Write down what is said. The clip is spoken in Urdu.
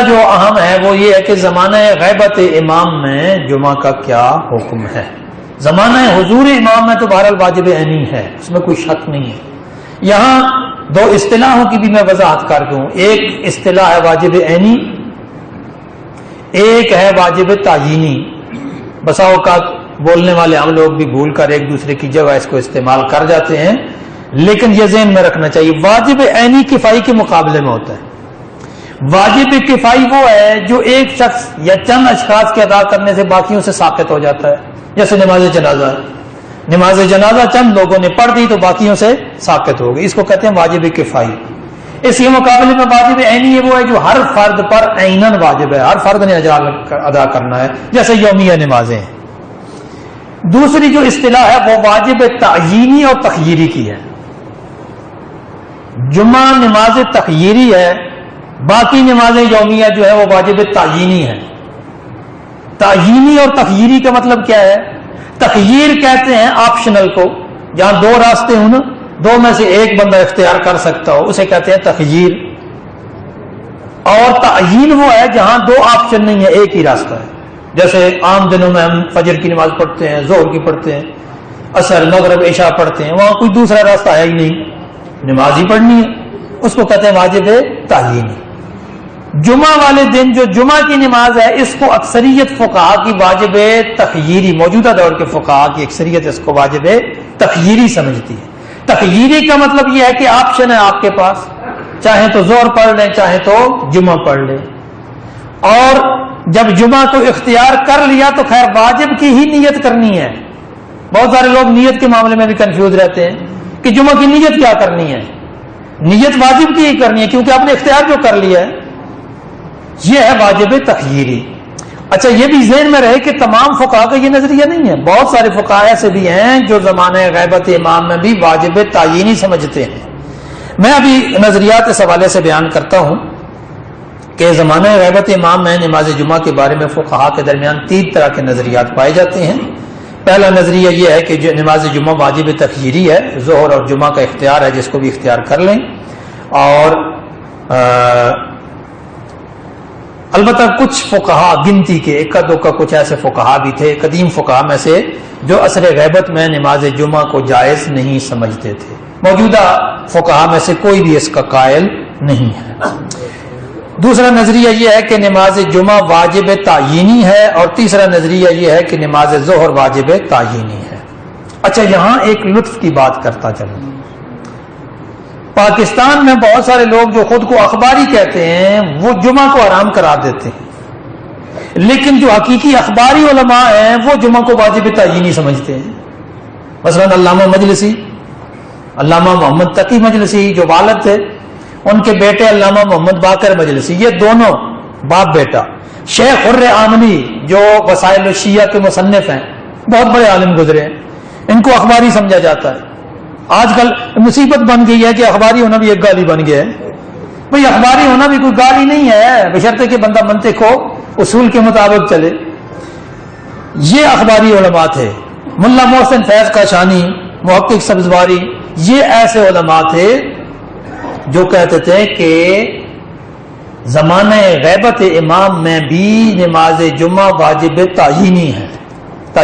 جو اہم ہے وہ یہ ہے کہ زمانہ غیبت امام میں جمعہ کا کیا حکم ہے. زمانہ حضور امام میں تو بہرحال واجب عینی ہے، اس میں کوئی شک نہیں ہے. یہاں دو اصطلاحوں کی بھی میں وضاحت کر دوں. ایک اصطلاح ہے واجب عینی، ایک ہے واجب تعیینی. بسا اوقات بولنے والے ہم لوگ بھی بھول کر ایک دوسرے کی جگہ اس کو استعمال کر جاتے ہیں، لیکن یہ ذہن میں رکھنا چاہیے واجب عینی کفائی کے مقابلے میں ہوتا ہے. واجب کفائی وہ ہے جو ایک شخص یا چند اشخاص کے ادا کرنے سے باقیوں سے ثابت ہو جاتا ہے، جیسے نماز جنازہ. نماز جنازہ چند لوگوں نے پڑھ دی تو باقیوں سے ثابت ہو گئی، اس کو کہتے ہیں واجب کفائی. اس کے مقابلے میں واجب عینی وہ ہے جو ہر فرد پر عیناً واجب ہے، ہر فرد نے ادا کرنا ہے، جیسے یومیہ نمازیں. دوسری جو اصطلاح ہے وہ واجب تعیینی اور تخییری کی ہے. جمعہ نماز تخییری ہے، باقی نمازیں یومیہ جو ہے وہ واجب تعیینی ہے. تعیینی اور تخییری کا مطلب کیا ہے؟ تخییر کہتے ہیں آپشنل کو، جہاں دو راستے ہوں نا، دو میں سے ایک بندہ اختیار کر سکتا ہو، اسے کہتے ہیں تخییر. اور تعیین وہ ہے جہاں دو آپشن نہیں ہے، ایک ہی راستہ ہے. جیسے عام دنوں میں ہم فجر کی نماز پڑھتے ہیں، ظہر کی پڑھتے ہیں، عصر مغرب عشاء پڑھتے ہیں، وہاں کوئی دوسرا راستہ ہے ہی نہیں، نماز ہی پڑھنی ہے. اس کو کہتے ہیں واجب تعیینی. جمعہ والے دن جو جمعہ کی نماز ہے اس کو اکثریت فقہا کی واجب تخییری، موجودہ دور کے فقہا کی اکثریت اس کو واجب تخییری سمجھتی ہے. تخییری کا مطلب یہ ہے کہ آپشن ہے آپ کے پاس، چاہے تو ظہر پڑھ لیں چاہے تو جمعہ پڑھ لیں. اور جب جمعہ کو اختیار کر لیا تو خیر واجب کی ہی نیت کرنی ہے. بہت سارے لوگ نیت کے معاملے میں بھی کنفیوز رہتے ہیں کہ جمعہ کی نیت کیا کرنی ہے. نیت واجب کی ہی کرنی ہے کیونکہ آپ نے اختیار جو کر لیا ہے. یہ ہے واجب تخییری. اچھا یہ بھی ذہن میں رہے کہ تمام فقہا کا یہ نظریہ نہیں ہے. بہت سارے فقہا ایسے بھی ہیں جو زمانہ غیبت امام میں بھی واجب تعیینی سمجھتے ہیں. میں ابھی نظریات اس حوالے سے بیان کرتا ہوں کہ زمانہ غیبت امام میں نماز جمعہ کے بارے میں فقہا کے درمیان 3 طرح کے نظریات پائے جاتے ہیں. پہلا نظریہ یہ ہے کہ جو نماز جمعہ واجب تخییری ہے، ظہر اور جمعہ کا اختیار ہے، جس کو بھی اختیار کر لیں. اور البتہ کچھ فقہا گنتی کے اکا دکا کچھ ایسے فقہا بھی تھے قدیم فقہا میں سے جو عصر غیبت میں نماز جمعہ کو جائز نہیں سمجھتے تھے. موجودہ فقہا میں سے کوئی بھی اس کا قائل نہیں ہے. دوسرا نظریہ یہ ہے کہ نماز جمعہ واجب تعیینی ہے، اور تیسرا نظریہ یہ ہے کہ نماز ظہر واجب تعیینی ہے. اچھا یہاں ایک لطف کی بات کرتا چلوں. پاکستان میں بہت سارے لوگ جو خود کو اخباری کہتے ہیں وہ جمعہ کو حرام قرار دیتے ہیں، لیکن جو حقیقی اخباری علماء ہیں وہ جمعہ کو واجب تعیینی سمجھتے ہیں. مثلا علامہ مجلسی، علامہ محمد تقی مجلسی جو والد تھے، ان کے بیٹے علامہ محمد باقر مجلسی، یہ دونوں باپ بیٹا. شیخ حر آمنی جو وسائل الشیعہ کے مصنف ہیں، بہت بڑے عالم گزرے ہیں، ان کو اخباری سمجھا جاتا ہے. آج کل مصیبت بن گئی ہے کہ اخباری ہونا بھی ایک گالی بن گیا ہے. بھئی اخباری ہونا بھی کوئی گالی نہیں ہے، بشرطے کہ بندہ منطق ہو، اصول کے مطابق چلے. یہ اخباری علماء تھے. ملا محسن فیض کاشانی، محقق سبزواری، یہ ایسے علماء تھے جو کہتے تھے کہ زمانہ غیبت امام میں بھی نماز جمعہ واجب تعیینی ہے.